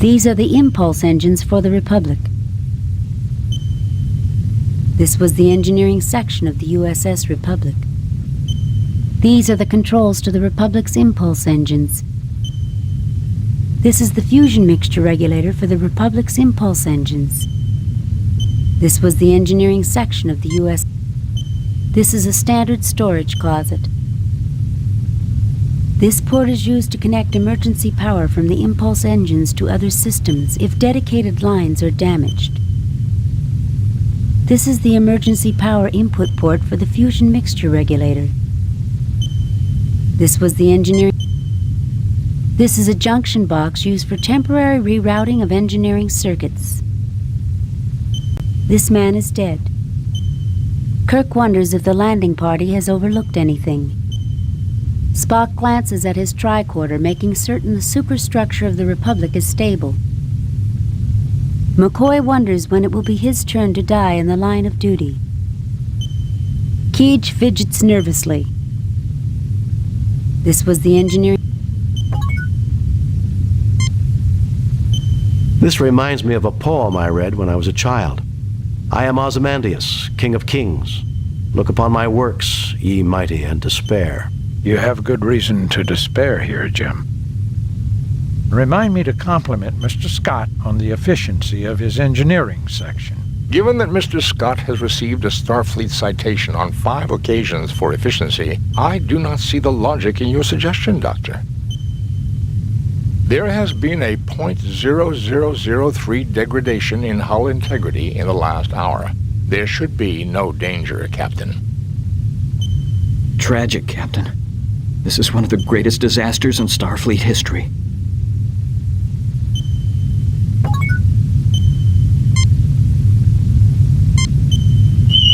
These are the impulse engines for the Republic. This was the engineering section of the USS Republic. These are the controls to the Republic's impulse engines. This is the fusion mixture regulator for the Republic's impulse engines. This was the engineering section of the US. This is a standard storage closet. This port is used to connect emergency power from the impulse engines to other systems if dedicated lines are damaged. This is the emergency power input port for the fusion mixture regulator. This was the engineering. This is a junction box used for temporary rerouting of engineering circuits. This man is dead. Kirk wonders if the landing party has overlooked anything. Spock glances at his tricorder, making certain the superstructure of the Republic is stable. McCoy wonders when it will be his turn to die in the line of duty. Keege fidgets nervously. This was the engineering. This reminds me of a poem I read when I was a child. I am Ozymandias, King of Kings. Look upon my works, ye mighty, and despair. You have good reason to despair here, Jim. Remind me to compliment Mr. Scott on the efficiency of his engineering section. Given that Mr. Scott has received a Starfleet citation on 5 occasions for efficiency, I do not see the logic in your suggestion, Doctor. There has been a .0003 degradation in hull integrity in the last hour. There should be no danger, Captain. Tragic, Captain. This is one of the greatest disasters in Starfleet history.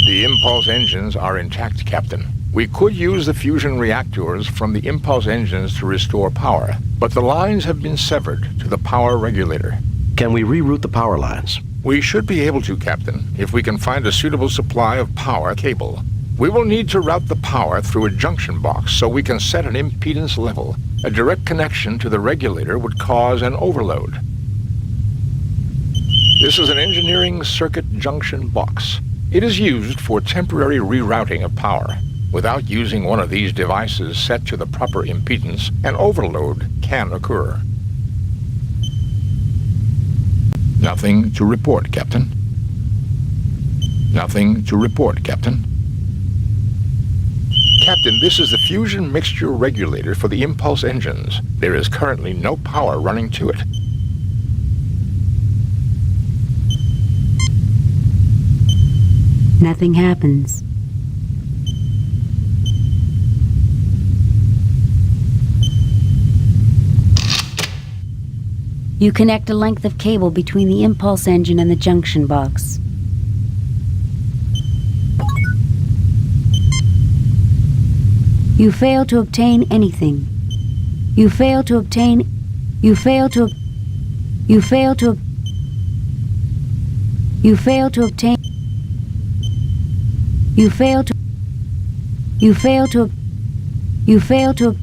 The impulse engines are intact, Captain. We could use the fusion reactors from the impulse engines to restore power, but the lines have been severed to the power regulator. Can we reroute the power lines? We should be able to, Captain, if we can find a suitable supply of power cable. We will need to route the power through a junction box so we can set an impedance level. A direct connection to the regulator would cause an overload. This is an engineering circuit junction box. It is used for temporary rerouting of power. Without using one of these devices set to the proper impedance, an overload can occur. Nothing to report, Captain. Nothing to report, Captain. Captain, this is the fusion mixture regulator for the impulse engines. There is currently no power running to it. Nothing happens. You connect a length of cable between the impulse engine and the junction box. You fail to obtain anything. You fail to obtain. You fail to. You fail to. You fail to obtain. You fail to. You fail to. You fail to.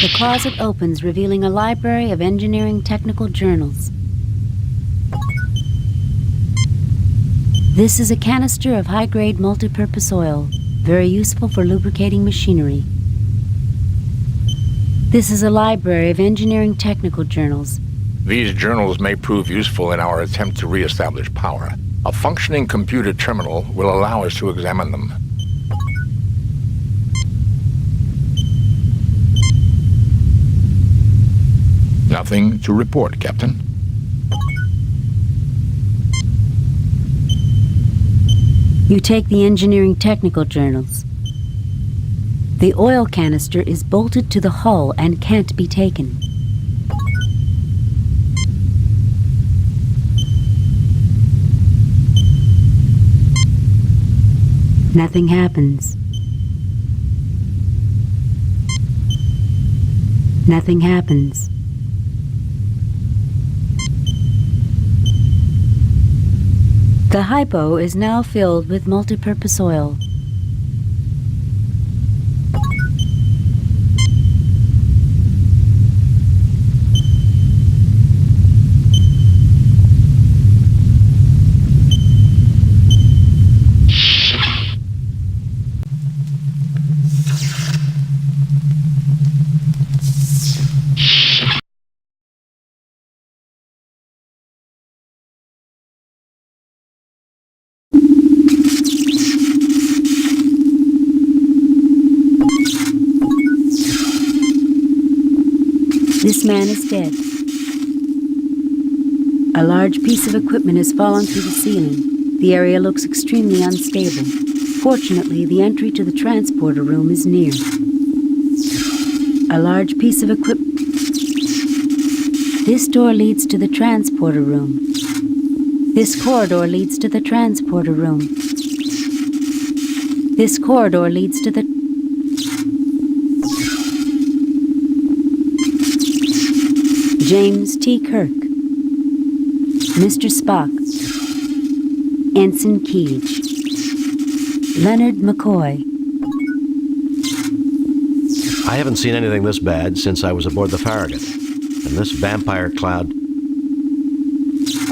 The closet opens, revealing a library of engineering technical journals. This is a canister of high-grade multipurpose oil, very useful for lubricating machinery. This is a library of engineering technical journals. These journals may prove useful in our attempt to re-establish power. A functioning computer terminal will allow us to examine them. Nothing to report, Captain. You take the engineering technical journals. The oil canister is bolted to the hull and can't be taken. Nothing happens. Nothing happens. The hypo is now filled with multipurpose oil. This man is dead. A large piece of equipment has fallen through the ceiling. The area looks extremely unstable. Fortunately, the entry to the transporter room is near. A large piece of equipment. This door leads to the transporter room. This corridor leads to the transporter room. This corridor leads to the... James T. Kirk, Mr. Spock, Ensign Keege, Leonard McCoy. I haven't seen anything this bad since I was aboard the Farragut. And this vampire cloud...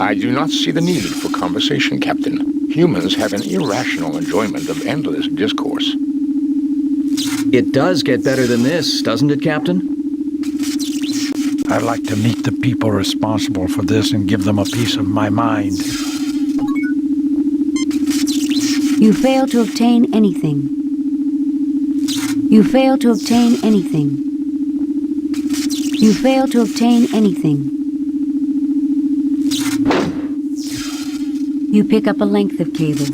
I do not see the need for conversation, Captain. Humans have an irrational enjoyment of endless discourse. It does get better than this, doesn't it, Captain? I'd like to meet the people responsible for this and give them a piece of my mind. You fail to obtain anything. You fail to obtain anything. You fail to obtain anything. You pick up a length of cable.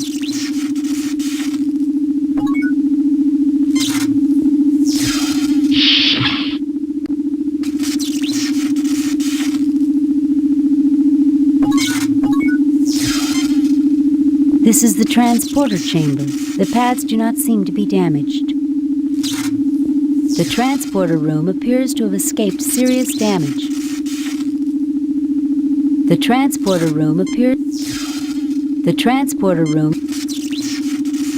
This is the transporter chamber. The pads do not seem to be damaged. The transporter room appears to have escaped serious damage. The transporter room appears... The transporter room...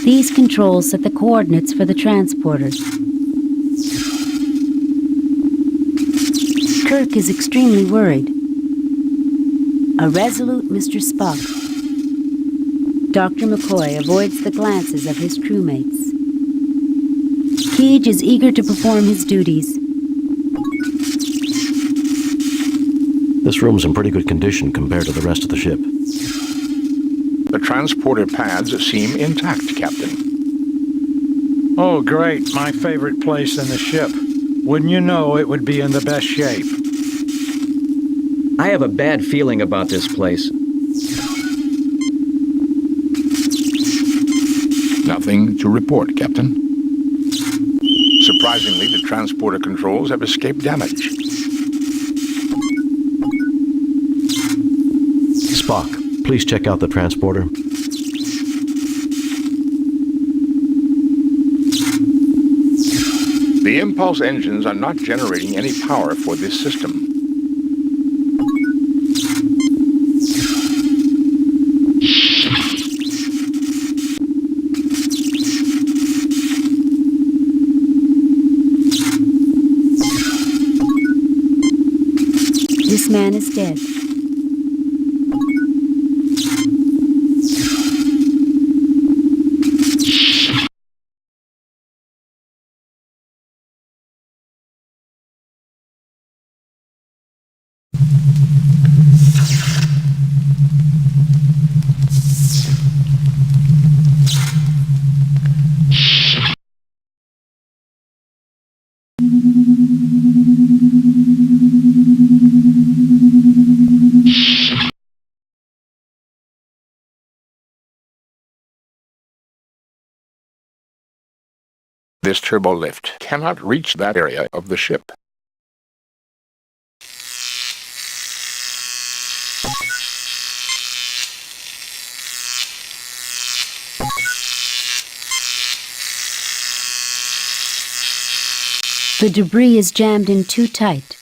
These controls set the coordinates for the transporter. Kirk is extremely worried. A resolute Mr. Spock. Dr. McCoy avoids the glances of his crewmates. Keege is eager to perform his duties. This room's in pretty good condition compared to the rest of the ship. The transporter pads seem intact, Captain. Oh, great. My favorite place in the ship. Wouldn't you know it would be in the best shape? I have a bad feeling about this place. Nothing to report, Captain. Surprisingly, the transporter controls have escaped damage. Spock, please check out the transporter. The impulse engines are not generating any power for this system. This man is dead. This turbolift cannot reach that area of the ship. The debris is jammed in too tight.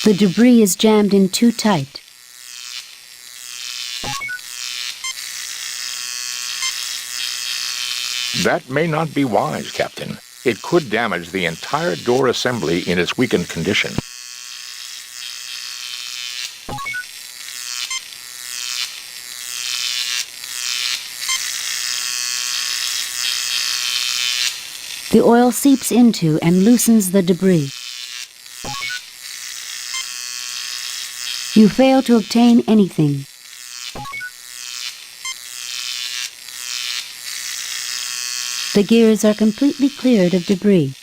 The debris is jammed in too tight. That may not be wise, Captain. It could damage the entire door assembly in its weakened condition. The oil seeps into and loosens the debris. You fail to obtain anything. The gears are completely cleared of debris.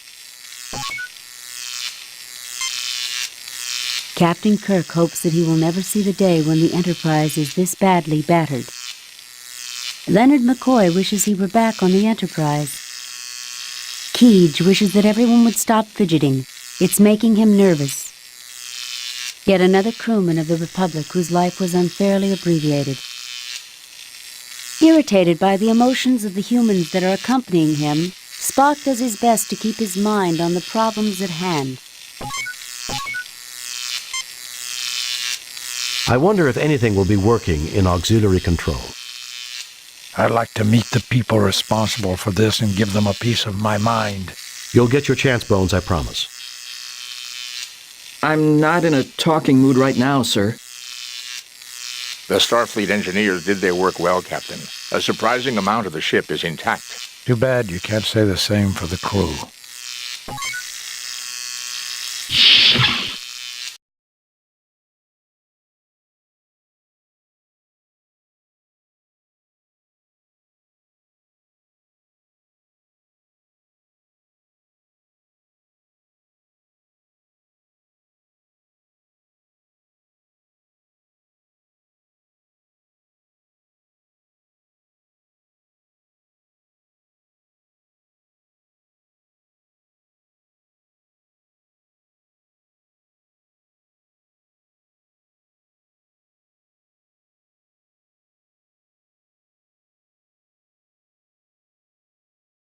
Captain Kirk hopes that he will never see the day when the Enterprise is this badly battered. Leonard McCoy wishes he were back on the Enterprise. Keege wishes that everyone would stop fidgeting. It's making him nervous. Yet another crewman of the Republic whose life was unfairly abbreviated. Irritated by the emotions of the humans that are accompanying him, Spock does his best to keep his mind on the problems at hand. I wonder if anything will be working in auxiliary control. I'd like to meet the people responsible for this and give them a piece of my mind. You'll get your chance, Bones, I promise. I'm not in a talking mood right now, sir. The Starfleet engineers did their work well, Captain. A surprising amount of the ship is intact. Too bad you can't say the same for the crew.